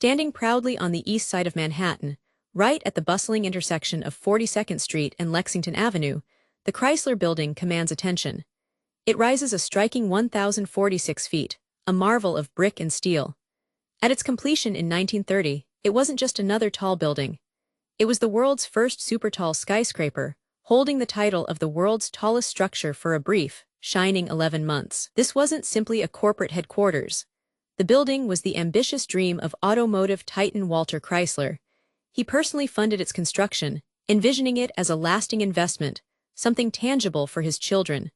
Standing proudly on the east side of Manhattan, right at the bustling intersection of 42nd Street and Lexington Avenue, the Chrysler Building commands attention. It rises a striking 1,046 feet, a marvel of brick and steel. At its completion in 1930, it wasn't just another tall building. It was the world's first super-tall skyscraper, holding the title of the world's tallest structure for a brief, shining 11 months. This wasn't simply a corporate headquarters. The building was the ambitious dream of automotive titan Walter Chrysler. He personally funded its construction, envisioning it as a lasting investment, something tangible for his children.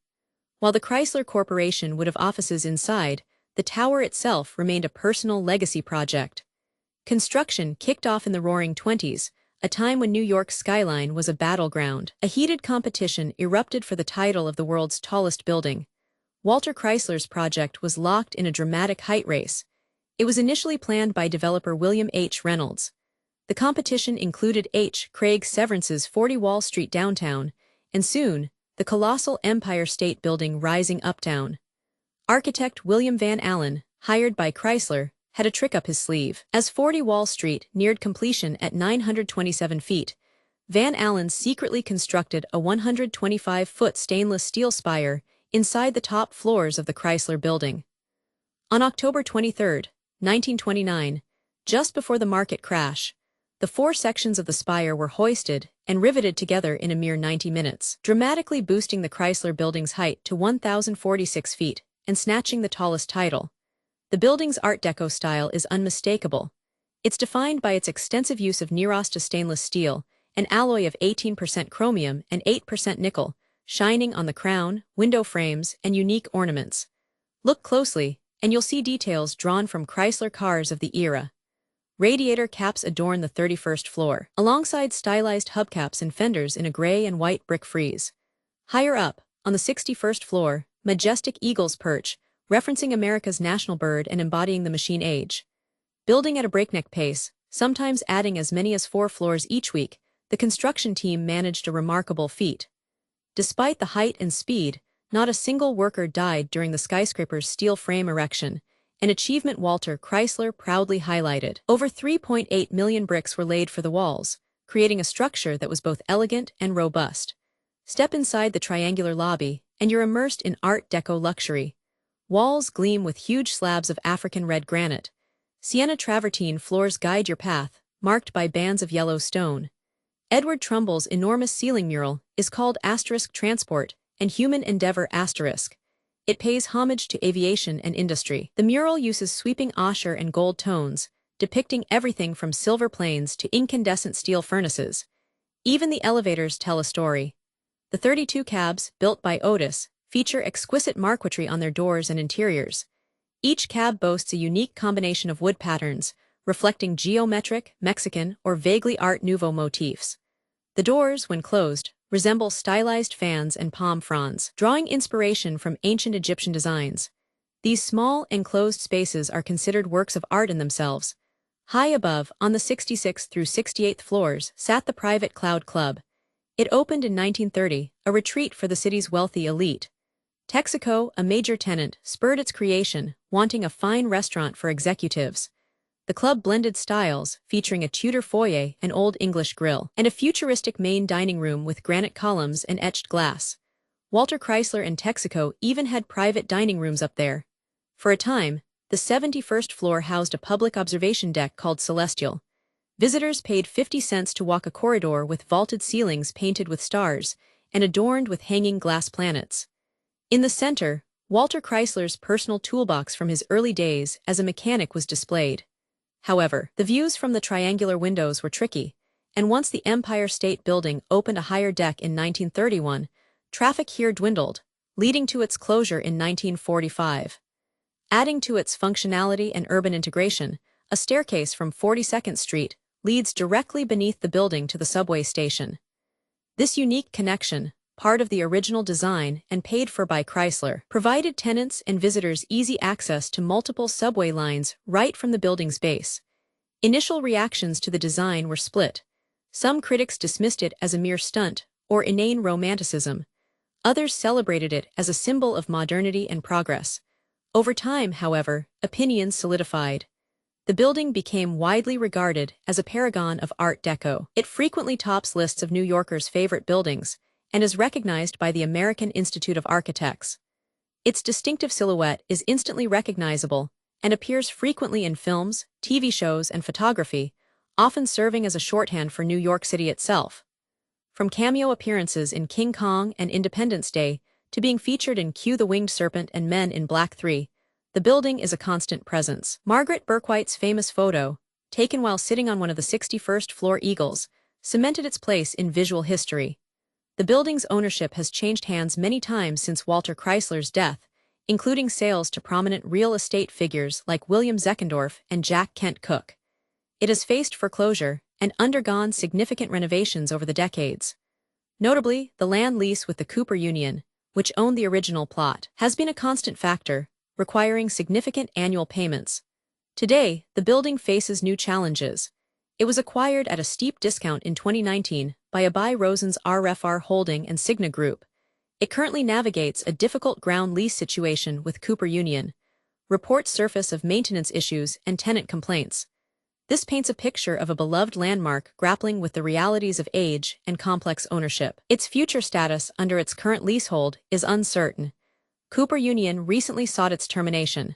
While the Chrysler Corporation would have offices inside, the tower itself remained a personal legacy project. Construction kicked off in the Roaring '20s, a time when New York's skyline was a battleground. A heated competition erupted for the title of the world's tallest building. Walter Chrysler's project was locked in a dramatic height race. It was initially planned by developer William H. Reynolds. The competition included H. Craig Severance's 40 Wall Street downtown, and soon, the colossal Empire State Building rising uptown. Architect William Van Allen, hired by Chrysler, had a trick up his sleeve. As 40 Wall Street neared completion at 927 feet, Van Allen secretly constructed a 125-foot stainless steel spire inside the top floors of the Chrysler Building. On October 23, 1929, just before the market crash, the four sections of the spire were hoisted and riveted together in a mere 90 minutes, dramatically boosting the Chrysler Building's height to 1,046 feet and snatching the tallest title. The building's Art Deco style is unmistakable. It's defined by its extensive use of Nerosta stainless steel, an alloy of 18% chromium and 8% nickel, shining on the crown, window frames, and unique ornaments. Look closely, and you'll see details drawn from Chrysler cars of the era. Radiator caps adorn the 31st floor, alongside stylized hubcaps and fenders in a gray and white brick frieze. Higher up, on the 61st floor, majestic eagles perch, referencing America's national bird and embodying the machine age. Building at a breakneck pace, sometimes adding as many as 4 floors each week, the construction team managed a remarkable feat. Despite the height and speed, not a single worker died during the skyscraper's steel frame erection, an achievement Walter Chrysler proudly highlighted. Over 3.8 million bricks were laid for the walls, creating a structure that was both elegant and robust. Step inside the triangular lobby, and you're immersed in Art Deco luxury. Walls gleam with huge slabs of African red granite. Sienna travertine floors guide your path, marked by bands of yellow stone. Edward Trumbull's enormous ceiling mural is called *Transport and Human Endeavor*. It pays homage to aviation and industry. The mural uses sweeping ochre and gold tones, depicting everything from silver planes to incandescent steel furnaces. Even the elevators tell a story. The 32 cabs, built by Otis, feature exquisite marquetry on their doors and interiors. Each cab boasts a unique combination of wood patterns, reflecting geometric, Mexican, or vaguely Art Nouveau motifs. The doors, when closed, resemble stylized fans and palm fronds, drawing inspiration from ancient Egyptian designs. These small, enclosed spaces are considered works of art in themselves. High above, on the 66th through 68th floors, sat the private Cloud Club. It opened in 1930, a retreat for the city's wealthy elite. Texaco, a major tenant, spurred its creation, wanting a fine restaurant for executives. The club blended styles, featuring a Tudor foyer, an Old English grill, and a futuristic main dining room with granite columns and etched glass. Walter Chrysler and Texaco even had private dining rooms up there. For a time, the 71st floor housed a public observation deck called Celestial. Visitors paid 50 cents to walk a corridor with vaulted ceilings painted with stars and adorned with hanging glass planets. In the center, Walter Chrysler's personal toolbox from his early days as a mechanic was displayed. However, the views from the triangular windows were tricky, and once the Empire State Building opened a higher deck in 1931, traffic here dwindled, leading to its closure in 1945. Adding to its functionality and urban integration, a staircase from 42nd Street leads directly beneath the building to the subway station. This unique connection, part of the original design and paid for by Chrysler, provided tenants and visitors easy access to multiple subway lines right from the building's base. Initial reactions to the design were split. Some critics dismissed it as a mere stunt or inane romanticism. Others celebrated it as a symbol of modernity and progress. Over time, however, opinions solidified. The building became widely regarded as a paragon of Art Deco. It frequently tops lists of New Yorkers' favorite buildings and is recognized by the American Institute of Architects. Its distinctive silhouette is instantly recognizable and appears frequently in films, TV shows, and photography, often serving as a shorthand for New York City itself. From cameo appearances in King Kong and Independence Day to being featured in Q the Winged Serpent and Men in Black 3, the building is a constant presence. Margaret Bourke-White's famous photo, taken while sitting on one of the 61st floor eagles, cemented its place in visual history. The building's ownership has changed hands many times since Walter Chrysler's death, including sales to prominent real estate figures like William Zeckendorf and Jack Kent Cooke. It has faced foreclosure and undergone significant renovations over the decades. Notably, the land lease with the Cooper Union, which owned the original plot, has been a constant factor, requiring significant annual payments. Today, the building faces new challenges. It was acquired at a steep discount in 2019 by Abai Rosen's RFR Holding and Cigna Group. It currently navigates a difficult ground lease situation with Cooper Union. Reports surface of maintenance issues and tenant complaints. This paints a picture of a beloved landmark grappling with the realities of age and complex ownership. Its future status under its current leasehold is uncertain. Cooper Union recently sought its termination,